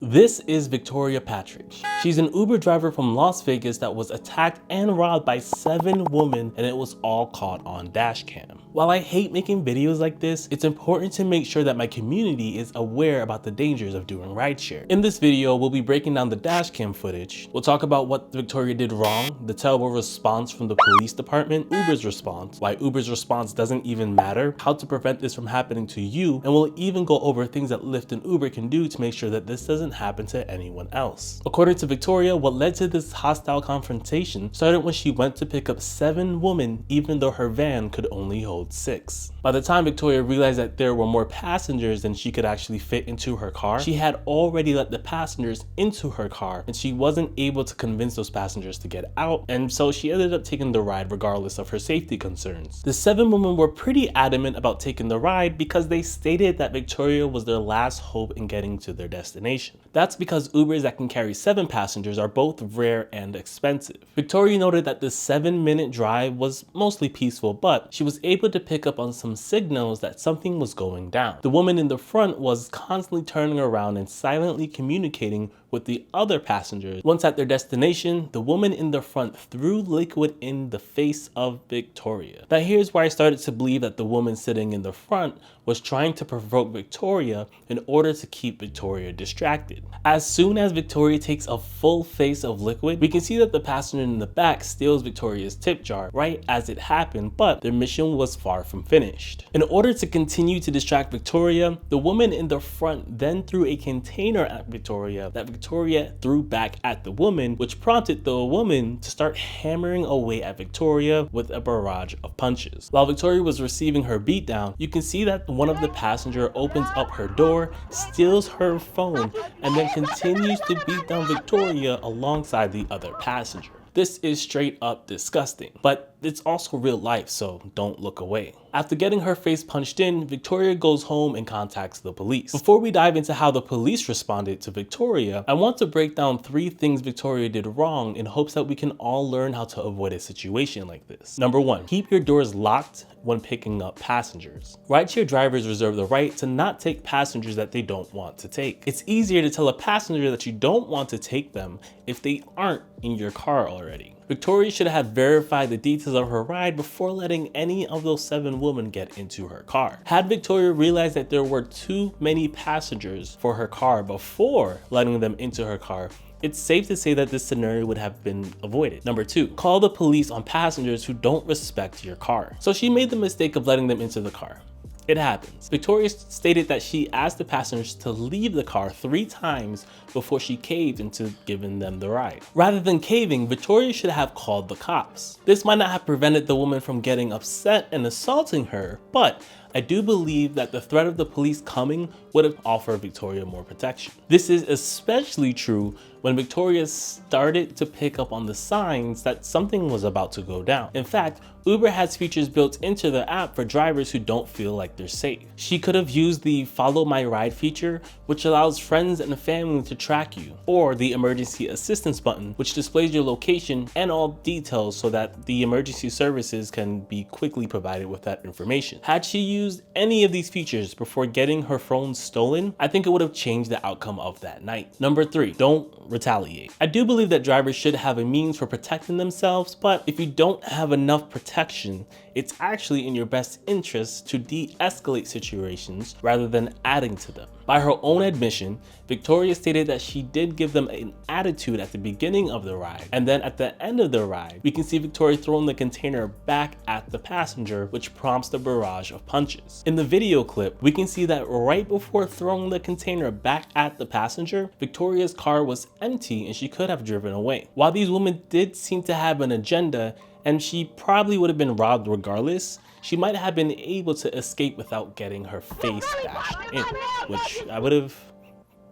This is Victoria Partridge. She's an Uber driver from Las Vegas that was attacked and robbed by 7 women, and it was all caught on dashcam. While I hate making videos like this, it's important to make sure that my community is aware about the dangers of doing rideshare. In this video, we'll be breaking down the dashcam footage. We'll talk about what Victoria did wrong, the terrible response from the police department, Uber's response, why Uber's response doesn't even matter, how to prevent this from happening to you, and we'll even go over things that Lyft and Uber can do to make sure that this doesn't happen to anyone else. According to Victoria, what led to this hostile confrontation started when she went to pick up 7 women even though her van could only hold 6. By the time Victoria realized that there were more passengers than she could actually fit into her car, she had already let the passengers into her car and she wasn't able to convince those passengers to get out, and so she ended up taking the ride regardless of her safety concerns. The 7 women were pretty adamant about taking the ride because they stated that Victoria was their last hope in getting to their destination. That's because Ubers that can carry 7 passengers are both rare and expensive. Victoria noted that the 7-minute drive was mostly peaceful, but she was able to pick up on some signals that something was going down. The woman in the front was constantly turning around and silently communicating with the other passengers. Once at their destination, the woman in the front threw liquid in the face of Victoria. Now here's where I started to believe that the woman sitting in the front was trying to provoke Victoria in order to keep Victoria distracted. As soon as Victoria takes a full face of liquid, we can see that the passenger in the back steals Victoria's tip jar right as it happened, but their mission was far from finished. In order to continue to distract Victoria, the woman in the front then threw a container at Victoria that Victoria threw back at the woman, which prompted the woman to start hammering away at Victoria with a barrage of punches. While Victoria was receiving her beatdown, you can see that one of the passengers opens up her door, steals her phone, and then continues to beat down Victoria alongside the other passenger. This is straight up disgusting, but it's also real life, so don't look away. After getting her face punched in, Victoria goes home and contacts the police. Before we dive into how the police responded to Victoria, I want to break down 3 things Victoria did wrong in hopes that we can all learn how to avoid a situation like this. Number 1, keep your doors locked when picking up passengers. Rideshare drivers reserve the right to not take passengers that they don't want to take. It's easier to tell a passenger that you don't want to take them if they aren't in your car already. Victoria should have verified the details of her ride before letting any of those 7 women get into her car. Had Victoria realized that there were too many passengers for her car before letting them into her car, it's safe to say that this scenario would have been avoided. Number 2, call the police on passengers who don't respect your car. So she made the mistake of letting them into the car. It happens. Victoria stated that she asked the passengers to leave the car 3 times before she caved into giving them the ride. Rather than caving, Victoria should have called the cops. This might not have prevented the woman from getting upset and assaulting her, but I do believe that the threat of the police coming would have offered Victoria more protection. This is especially true when Victoria started to pick up on the signs that something was about to go down. In fact, Uber has features built into the app for drivers who don't feel like they're safe. She could have used the Follow My Ride feature, which allows friends and family to track you, or the Emergency Assistance button, which displays your location and all details so that the emergency services can be quickly provided with that information. Had she used any of these features before getting her phone stolen, I think it would have changed the outcome of that night. Number 3, don't retaliate. I do believe that drivers should have a means for protecting themselves, but if you don't have enough protection, it's actually in your best interest to de-escalate situations rather than adding to them. By her own admission, Victoria stated that she did give them an attitude at the beginning of the ride, and then at the end of the ride, we can see Victoria throwing the container back at the passenger, which prompts the barrage of punches. In the video clip, we can see that right before throwing the container back at the passenger, Victoria's car was empty and she could have driven away. While these women did seem to have an agenda, and she probably would have been robbed regardless, she might have been able to escape without getting her face bashed in, which I would have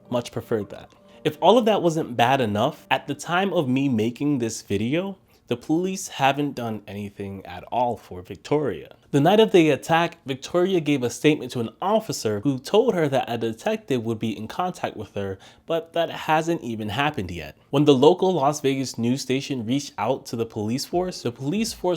much preferred that. If all of that wasn't bad enough, at the time of me making this video, the police haven't done anything at all for Victoria. The night of the attack, Victoria gave a statement to an officer who told her that a detective would be in contact with her, but that hasn't even happened yet. When the local Las Vegas news station reached out to the police force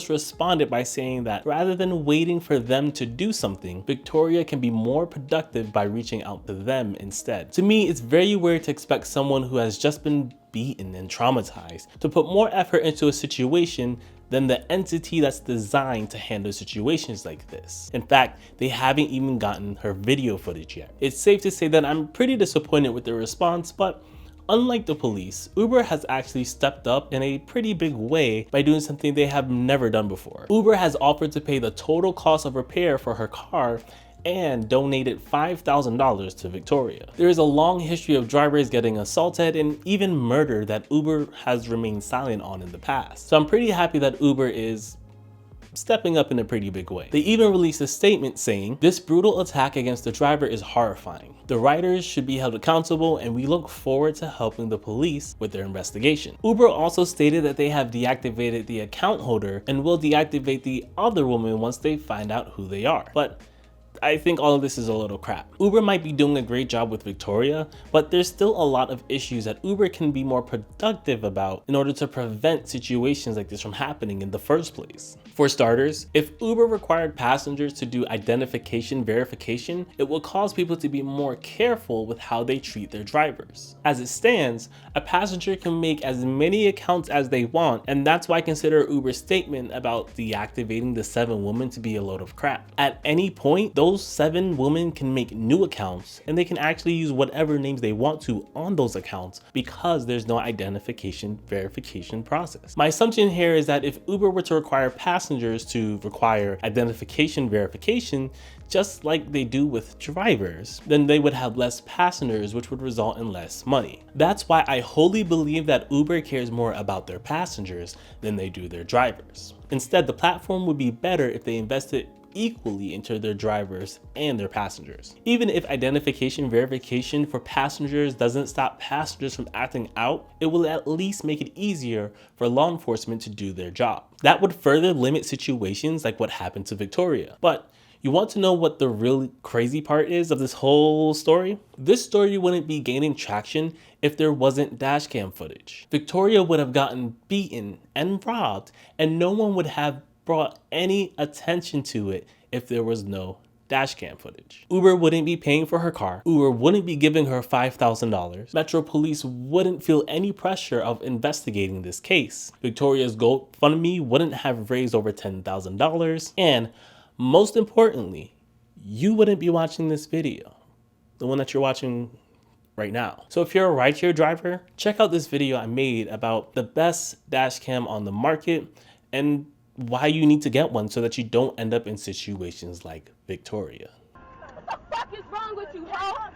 responded by saying that rather than waiting for them to do something, Victoria can be more productive by reaching out to them instead. To me, it's very weird to expect someone who has just been beaten and traumatized to put more effort into a situation than the entity that's designed to handle situations like this. In fact, they haven't even gotten her video footage yet. It's safe to say that I'm pretty disappointed with the response, but unlike the police, Uber has actually stepped up in a pretty big way by doing something they have never done before. Uber has offered to pay the total cost of repair for her car and donated $5,000 to Victoria. There is a long history of drivers getting assaulted and even murder that Uber has remained silent on in the past. So I'm pretty happy that Uber is stepping up in a pretty big way. They even released a statement saying, "This brutal attack against the driver is horrifying. The writers should be held accountable and we look forward to helping the police with their investigation." Uber also stated that they have deactivated the account holder and will deactivate the other woman once they find out who they are. But I think all of this is a little crap. Uber might be doing a great job with Victoria, but there's still a lot of issues that Uber can be more productive about in order to prevent situations like this from happening in the first place. For starters, if Uber required passengers to do identification verification, it will cause people to be more careful with how they treat their drivers. As it stands, a passenger can make as many accounts as they want, and that's why I consider Uber's statement about deactivating the 7 women to be a load of crap. At any point, those 7 women can make new accounts and they can actually use whatever names they want to on those accounts because there's no identification verification process. My assumption here is that if Uber were to require passengers to require identification verification, just like they do with drivers, then they would have less passengers, which would result in less money. That's why I wholly believe that Uber cares more about their passengers than they do their drivers. Instead, the platform would be better if they invested equally into their drivers and their passengers. Even if identification verification for passengers doesn't stop passengers from acting out, it will at least make it easier for law enforcement to do their job. That would further limit situations like what happened to Victoria. But you want to know what the really crazy part is of this whole story? This story wouldn't be gaining traction if there wasn't dashcam footage. Victoria would have gotten beaten and robbed, and no one would have brought any attention to it if there was no dashcam footage. Uber wouldn't be paying for her car. Uber wouldn't be giving her $5,000. Metro Police wouldn't feel any pressure of investigating this case. Victoria's GoFundMe wouldn't have raised over $10,000. And most importantly, you wouldn't be watching this video, the one that you're watching right now. So if you're a rideshare driver, check out this video I made about the best dashcam on the market and why you need to get one so that you don't end up in situations like Victoria. What the fuck is wrong with you, ho?